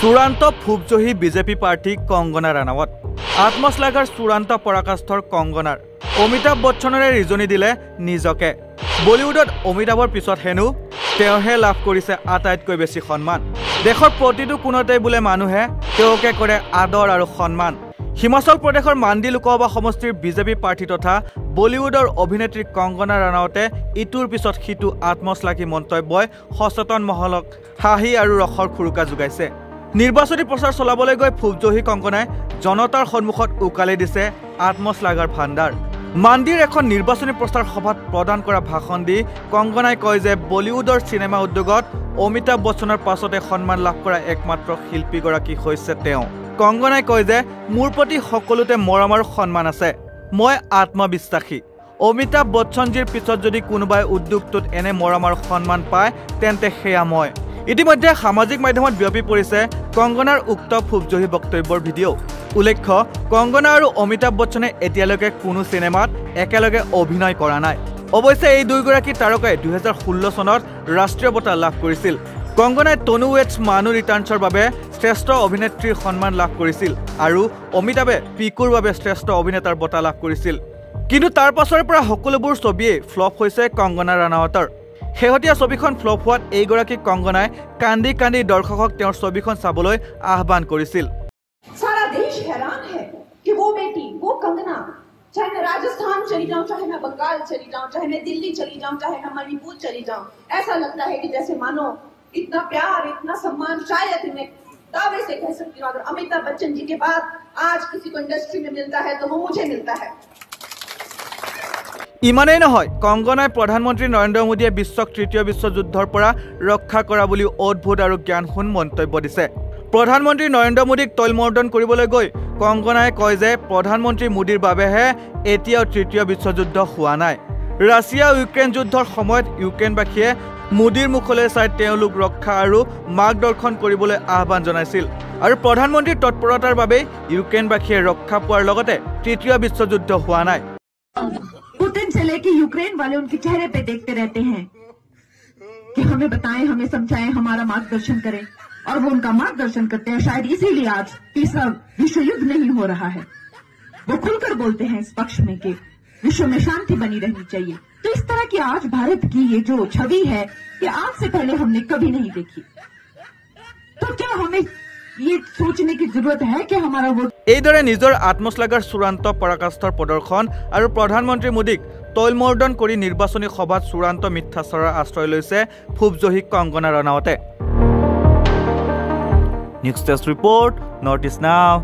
চূড়ান্ত ফুবজহী বিজেপি প্ৰাৰ্থী কংগনা ৰাণাৱত আত্মশ্লাঘাৰ চূড়ান্ত পৰাকাষ্ঠৰ কংগনাৰ অমিতাভ বচ্চনেৰে ৰিজনি দিলে নিজকে বলিউডত অমিতাভৰ পিছত হেনু তেওঁহে লাভ কৰিছে আটাইতকৈ বেছি সন্মান দেশৰ প্ৰতিটো কোণতে বোলে মানুহে তেওঁকে কৰে আদৰ আৰু সন্মান হিমাচল প্ৰদেশৰ মাণ্ডি লোকসভা সমষ্টিৰ বিজেপি প্ৰাৰ্থী তথা বলিউডৰ অভিনেত্ৰী কংগনা ৰাণাৱতে ইটোৰ পিছত সিটো আত্মশ্লাঘী মন্তব্যই সচেতন মহলক হাঁহি আৰু ৰসৰ খুৰুকা যোগাইছে নিৰ্বাচনী প্ৰচাৰ চলাবলৈ গৈ ফুবজহী কংগনাই জনতাৰ সন্মুখত উকালি দিছে আত্মশ্লাঘাৰ ভাণ্ডাৰ মাণ্ডিৰ এখন নিৰ্বাচনী প্ৰচাৰ সভাত প্ৰদান কৰা ভাষণ দি কংগনাই কয় যে বলিউডৰ চিনেমা উদ্যোগত অমিতাভ বচ্চনৰ পাছতে সন্মান লাভ কৰা একমাত্ৰ শিল্পীগৰাকী হৈছে তেওঁ কংগনাই কয় যে মোৰ প্ৰতি সকলোতে মৰম আৰু সন্মান আছে মই আত্মবিশ্বাসী অমিতাভ বচ্চনজীৰ পিছত যদি কোনোবাই উদ্যোগটোত এনে মৰম আৰু সন্মান পায় তেন্তে সেয়া মই ইতিমধ্যে সামাজিক মাধ্যমত বিয়পি পৰিছে কংগনাৰ উক্ত ফুবজহী বক্তব্যৰ ভিডিঅ' উল্লেখ্য কংগনা আৰু অমিতাভ বচ্চনে এতিয়ালৈকে কোনো চিনেমাত একেলগে অভিনয় কৰা নাই অৱশ্যে এই দুয়োগৰাকী তাৰকাই 2016 চনত ৰাষ্ট্ৰীয় বঁটা লাভ কৰিছিল কংগনাই তনু ৱেটছ মানু ৰিটাৰ্ণছৰ বাবে শ্ৰেষ্ঠ অভিনেত্ৰীৰ সন্মান লাভ কৰিছিল আৰু অমিতাভে পিকুৰ বাবে শ্ৰেষ্ঠ অভিনেতাৰ বঁটা লাভ কৰিছিল কিন্তু তাৰ পাছৰে পৰা সকলোবোৰ ছবিয়ে ফ্লপ হৈছে কংগনা ৰাণাৱতৰ শেহতীয়া ছবিখন ফ্লপ হোৱাত এইগৰাকী কংগনাই কান্দি কান্দি দৰ্শকক তেওঁৰ ছবিখন চাবলৈ আহ্বান কৰিছিল सारा देश हैरान है कि वो बेटी वो कंगना चाहे मैं राजस्थान चली जाऊं चाहे मैं बंगाल चली जाऊं चाहे मैं दिल्ली चली जाऊं चाहे मैं मणिपुर चली जाऊं ऐसा लगता है कि जैसे मानो इतना प्यार इतना सम्मान शायद मैं दावे से कह सकती हूं अगर अमिताभ बच्चन जी के बाद आज किसी को इंडस्ट्री में मिलता है तो वो मुझे मिलता है ইমানেই নহয় কংগনাই প্ৰধানমন্ত্ৰী নৰেন্দ্ৰ মোদীয়ে বিশ্বক তৃতীয় বিশ্বযুদ্ধৰ পৰা ৰক্ষা কৰা বুলি অদ্ভুত আৰু জ্ঞানহীন মন্তব্য দিছে প্ৰধানমন্ত্ৰী নৰেন্দ্ৰ মোদীক তৈলমৰ্দন কৰিবলৈ গৈ কংগনাই কয় যে প্ৰধানমন্ত্ৰী মোদীৰ বাবেহে এতিয়াও তৃতীয় বিশ্বযুদ্ধ হোৱা নাই ৰাছিয়া ইউক্ৰেইন যুদ্ধৰ সময়ত ইউক্ৰেইনবাসীয়ে মোদীৰ মুখলৈ চাই তেওঁলোক ৰক্ষা আৰু মাৰ্গদৰ্শন কৰিবলৈ আহ্বান জনাইছিল আৰু প্ৰধানমন্ত্ৰীৰ তৎপৰতাৰ বাবে ইউক্ৰেইনবাসীয়ে ৰক্ষা পোৱাৰ লগতে তৃতীয় বিশ্বযুদ্ধ হোৱা নাই पुतिन से लेके यूक्रेन वाले उनके चेहरे पे देखते रहते हैं कि हमें बताएं हमें समझाएं हमारा मार्गदर्शन करें और वो उनका मार्गदर्शन करते हैं शायद इसीलिए आज तीसरा विश्व युद्ध नहीं हो रहा है वो खुलकर बोलते हैं इस पक्ष में कि विश्व में शांति बनी रहनी चाहिए तो इस तरह की आज भारत की ये जो छवि है ये आज से पहले हमने कभी नहीं देखी तो क्या हमें ये सोचने की जरूरत है कि हमारा वोट এইদৰে নিজৰ আত্মশ্লাঘাৰ চূড়ান্ত পৰাকাষ্ঠৰ প্ৰদৰ্শন আৰু প্ৰধানমন্ত্ৰী মোদীক তৈলমৰ্দন কৰি নিৰ্বাচনী সভাত চূড়ান্ত মিথ্যাচাৰৰ আশ্ৰয় লৈছে ফুবজহী কংগনা ৰাণাৱতে news desk report north east নাও